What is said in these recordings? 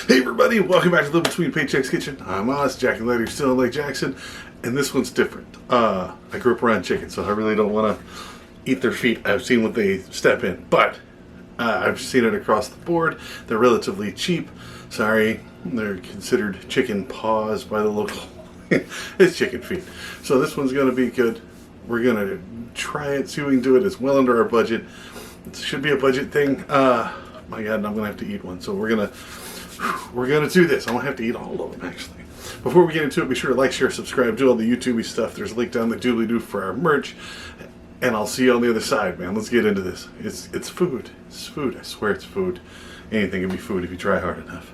Hey everybody, welcome back to Live Between Paychecks Kitchen. I'm Oz, Jack and Lady still in Lake Jackson, and this one's different. I grew up around chicken, so I really don't want to eat their feet. I've seen what they step in, but I've seen it across the board. They're relatively cheap. Sorry, they're considered chicken paws by the local. It's chicken feet. So this one's going to be good. We're going to try it, see if we can do it. It's well under our budget. It should be a budget thing. My God, and I'm going to have to eat one. So we're gonna do this. I'm gonna have to eat all of them actually. Before we get into it, be sure to like, share, subscribe, do all the YouTubey stuff. There's a link down the doobly-doo for our merch, and I'll see you on the other side, man. Let's get into this. It's food. It's food. I swear it's food. Anything can be food if you try hard enough.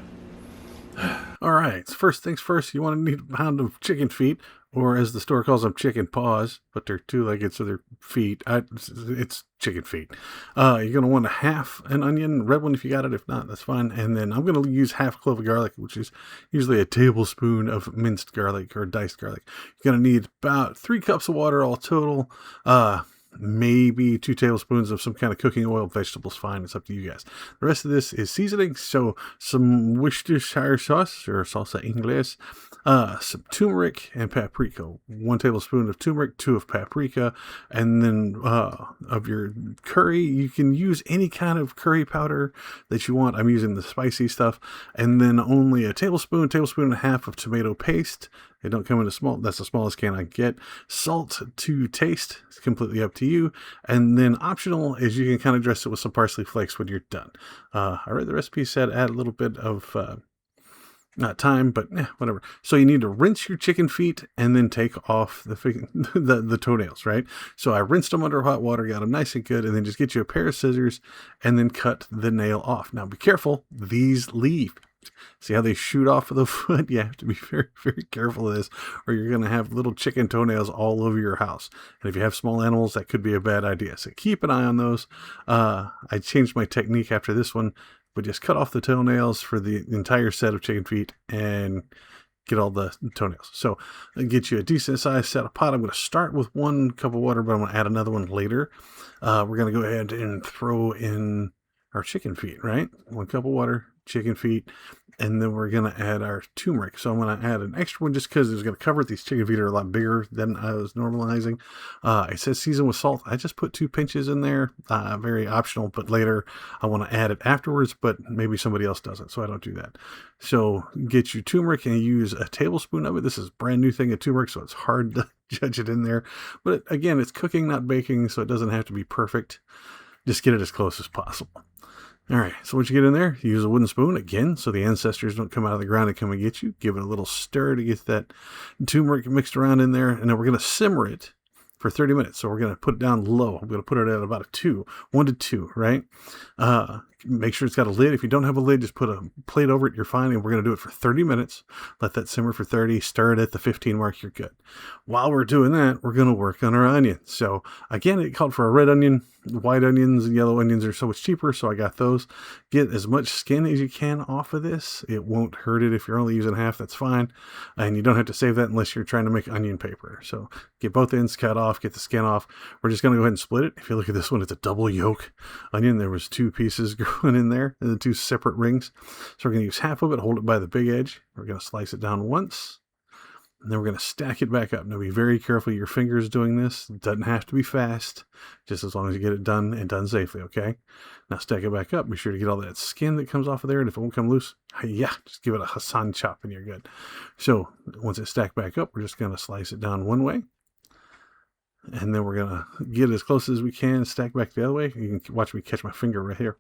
All right. So first things first, you want to need a pound of chicken feet, or as the store calls them, chicken paws, but they're two-legged, so they're feet. It's chicken feet. You're going to want a half an onion, red one if you got it. If not, that's fine. And then I'm going to use half clove of garlic, which is usually a tablespoon of minced garlic or diced garlic. You're going to need about 3 cups of water all total. Maybe 2 tablespoons of some kind of cooking oil. Vegetables, fine. It's up to you guys. The rest of this is seasoning. So some Worcestershire sauce or salsa inglés, some turmeric and paprika. 1 tablespoon of turmeric, 2 of paprika, and then of your curry. You can use any kind of curry powder that you want. I'm using the spicy stuff, and then only a tablespoon and a half of tomato paste. They don't come in a small. That's the smallest can I get. Salt to taste. It's completely up to you. And then optional is you can kind of dress it with some parsley flakes when you're done. I read the recipe said add a little bit of not thyme, but whatever. So you need to rinse your chicken feet and then take off the toenails, right? So I rinsed them under hot water, got them nice and good, and then just get you a pair of scissors and then cut the nail off. Now be careful. These leave. See how they shoot off of the foot? You have to be very, very careful of this, or you're going to have little chicken toenails all over your house. And if you have small animals, that could be a bad idea. So keep an eye on those. I changed my technique after this one, but just cut off the toenails for the entire set of chicken feet and get all the toenails. So I'll get you a decent sized set of pot. I'm going to start with 1 cup of water, but I'm going to add another one later. We're going to go ahead and throw in our chicken feet, right? 1 cup of water, chicken feet, and then we're going to add our turmeric. So I'm going to add an extra one just because it's going to cover it. These chicken feet are a lot bigger than I was normalizing. It says season with salt. I just put 2 pinches in there. Very optional, but later I want to add it afterwards, but maybe somebody else doesn't, so I don't do that. So get your turmeric and use a tablespoon of it. This is a brand new thing of turmeric, so it's hard to judge it in there. But again, it's cooking, not baking, so it doesn't have to be perfect. Just get it as close as possible. All right, so once you get in there, use a wooden spoon again so the ancestors don't come out of the ground and come and get you. Give it a little stir to get that turmeric mixed around in there, and then we're going to simmer it for 30 minutes. So we're going to put it down low. I'm going to put it at about a 1 to 2, right? Make sure it's got a lid. If you don't have a lid, just put a plate over it. You're fine. And we're going to do it for 30 minutes. Let that simmer for 30. Stir it at the 15 mark. You're good. While we're doing that, we're going to work on our onions. So again, it called for a red onion. White onions and yellow onions are so much cheaper, so I got those. Get as much skin as you can off of this. It won't hurt it. If you're only using half, that's fine. And you don't have to save that unless you're trying to make onion paper. So get both ends cut off, get the skin off. We're just going to go ahead and split it. If you look at this one, it's a double yolk onion. There was 2 pieces going in there, and the 2 separate rings. So we're going to use half of it, hold it by the big edge. We're going to slice it down once. And then we're going to stack it back up. Now be very careful your fingers doing this. It doesn't have to be fast, just as long as you get it done and done safely, okay? Now stack it back up. Be sure to get all that skin that comes off of there, and if it won't come loose, yeah, just give it a Hassan chop and you're good. So once it's stacked back up, we're just going to slice it down one way. And then we're going to get it as close as we can, stack back the other way. You can watch me catch my finger right here.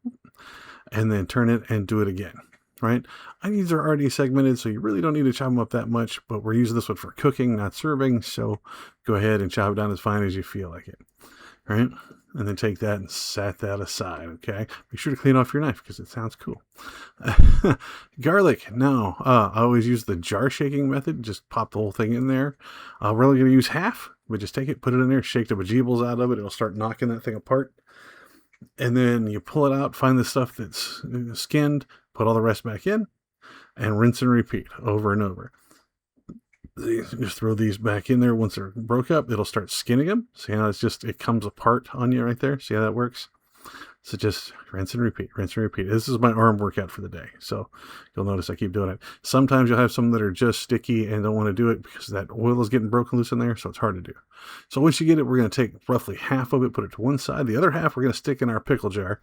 And then turn it and do it again. Right? Onions are already segmented, so you really don't need to chop them up that much, but we're using this one for cooking, not serving, so go ahead and chop it down as fine as you feel like it. All right? And then take that and set that aside, okay? Be sure to clean off your knife because it sounds cool. Garlic. Now, I always use the jar shaking method. Just pop the whole thing in there. We're only going to use half, but just take it, put it in there, shake the bejeebles out of it. It'll start knocking that thing apart. And then you pull it out, find the stuff that's skinned, put all the rest back in, and rinse and repeat over and over. Just throw these back in there. Once they're broke up, it'll start skinning them. See how it comes apart on you right there? See how that works? So just rinse and repeat, rinse and repeat. This is my arm workout for the day. So you'll notice I keep doing it. Sometimes you'll have some that are just sticky and don't want to do it because that oil is getting broken loose in there, so it's hard to do. So once you get it, we're going to take roughly half of it, put it to one side. The other half we're going to stick in our pickle jar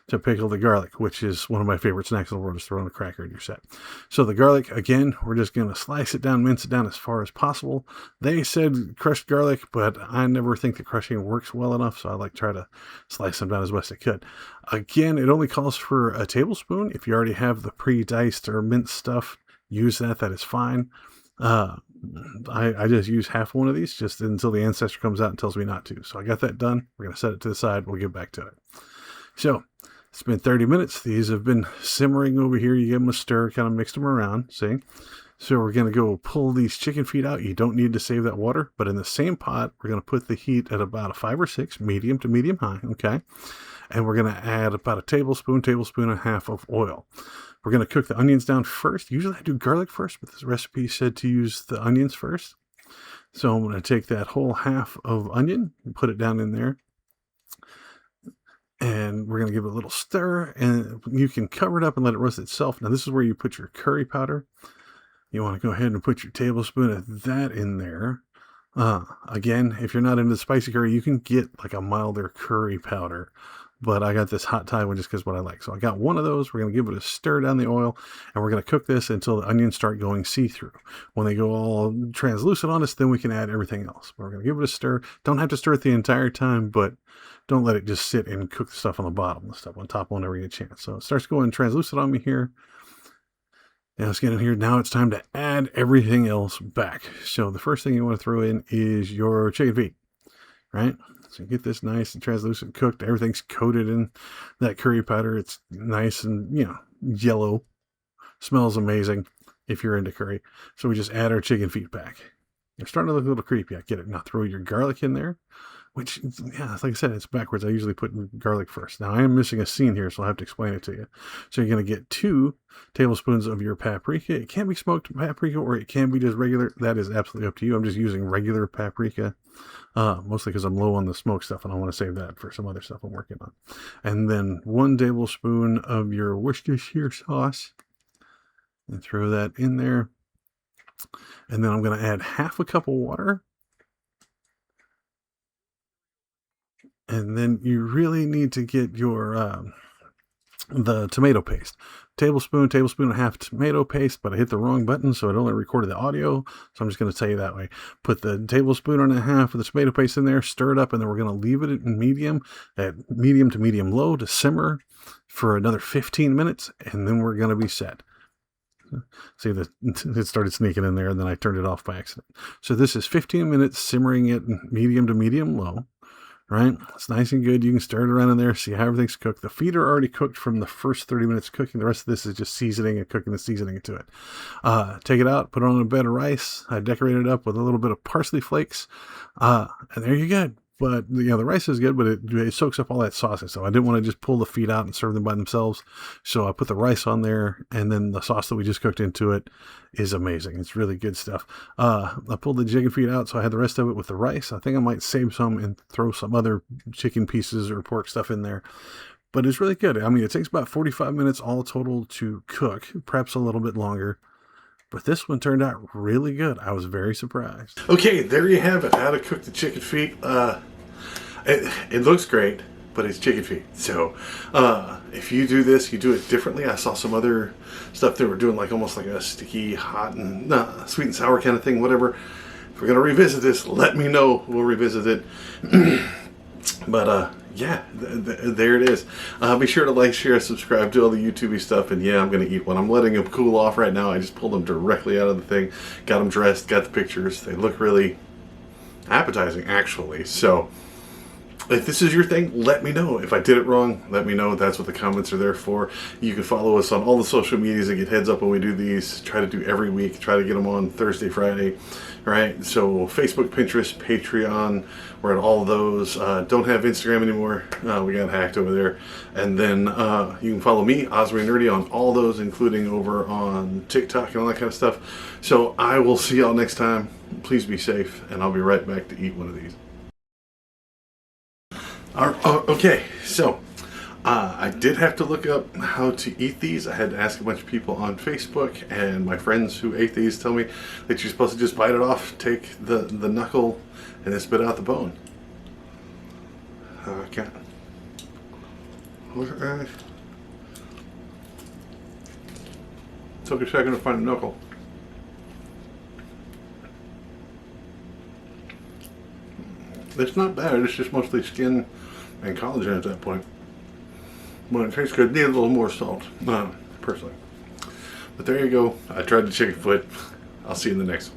to pickle the garlic, which is one of my favorite snacks in the world, is throwing a cracker in your set. So the garlic, again, we're just going to slice it down, mince it down as far as possible. They said crushed garlic, but I never think that crushing works well enough, so I like to try to slice them down as best I could. Again, it only calls for a tablespoon. If you already have the pre-diced or minced stuff, use that. That is fine. I just use half one of these just until the ancestor comes out and tells me not to. So I got that done. We're going to set it to the side. We'll get back to it. So it's been 30 minutes. These have been simmering over here. You give them a stir, kind of mix them around, see? So we're going to go pull these chicken feet out. You don't need to save that water, but in the same pot, we're going to put the heat at about a 5 or 6, medium to medium high, okay? And we're going to add about a tablespoon and a half of oil. We're going to cook the onions down first. Usually I do garlic first, but this recipe said to use the onions first. So I'm going to take that whole half of onion and put it down in there. And we're going to give it a little stir, and you can cover it up and let it roast itself. Now, this is where you put your curry powder. You want to go ahead and put your tablespoon of that in there. Again, if you're not into the spicy curry, you can get like a milder curry powder. But I got this hot Thai one just because what I like. So I got one of those. We're going to give it a stir down the oil, and we're going to cook this until the onions start going see-through. When they go all translucent on us, then we can add everything else. We're going to give it a stir. Don't have to stir it the entire time, but don't let it just sit and cook the stuff on the bottom. The stuff on top won't ever get a chance. So it starts going translucent on me here. Now let's get in here. Now it's time to add everything else back. So the first thing you want to throw in is your chicken feet, right? So you get this nice and translucent cooked. Everything's coated in that curry powder. It's nice and, yellow. Smells amazing if you're into curry. So we just add our chicken feet back. They're starting to look a little creepy. I get it. Now throw your garlic in there, which, like I said, it's backwards. I usually put garlic first. Now I am missing a scene here, so I'll have to explain it to you. So you're going to get 2 tablespoons of your paprika. It can be smoked paprika or it can be just regular. That is absolutely up to you. I'm just using regular paprika, mostly because I'm low on the smoked stuff and I want to save that for some other stuff I'm working on. And then 1 tablespoon of your Worcestershire sauce, and throw that in there. And then I'm going to add half a cup of water. And then you really need to get your the tomato paste. Tablespoon and a half tomato paste, but I hit the wrong button, so it only recorded the audio. So I'm just going to tell you that way. Put the tablespoon and a half of the tomato paste in there, stir it up, and then we're going to leave it in medium to medium low to simmer for another 15 minutes, and then we're going to be set. See, it started sneaking in there, and then I turned it off by accident. So this is 15 minutes simmering it medium to medium low. Right? It's nice and good. You can stir it around in there, see how everything's cooked. The feet are already cooked from the first 30 minutes of cooking. The rest of this is just seasoning and cooking the seasoning into it. Take it out, put it on a bed of rice. I decorate it up with a little bit of parsley flakes. And there you go. But, the rice is good, but it soaks up all that sauce. So I didn't want to just pull the feet out and serve them by themselves. So I put the rice on there, and then the sauce that we just cooked into it is amazing. It's really good stuff. I pulled the chicken feet out, so I had the rest of it with the rice. I think I might save some and throw some other chicken pieces or pork stuff in there. But it's really good. I mean, it takes about 45 minutes all total to cook, perhaps a little bit longer. But this one turned out really good. I was very surprised. Okay, there you have it. How to cook the chicken feet. It looks great, but it's chicken feet. So if you do this, you do it differently. I saw some other stuff they were doing, like almost like a sticky, hot, and sweet and sour kind of thing, whatever. If we're going to revisit this, let me know. We'll revisit it. But yeah, there it is. Be sure to like, share, subscribe, do all the YouTube stuff. And yeah, I'm going to eat one. I'm letting them cool off right now. I just pulled them directly out of the thing. Got them dressed, got the pictures. They look really appetizing, actually. So if this is your thing, let me know. If I did it wrong, let me know. That's what the comments are there for. You can follow us on all the social medias and get heads up when we do these. Try to do every week. Try to get them on Thursday, Friday. Right? So Facebook, Pinterest, Patreon. We're at all of those. Don't have Instagram anymore. We got hacked over there. And then you can follow me, Osprey Nerdy, on all those, including over on TikTok and all that kind of stuff. So I will see y'all next time. Please be safe, and I'll be right back to eat one of these. Okay, so I did have to look up how to eat these. I had to ask a bunch of people on Facebook, and my friends who ate these tell me that you're supposed to just bite it off, take the knuckle, and then spit out the bone. I can't. Took a second to find a knuckle. It's not bad, it's just mostly skin and collagen at that point. But it tastes good. Need a little more salt, personally. But there you go. I tried the chicken foot. I'll see you in the next one.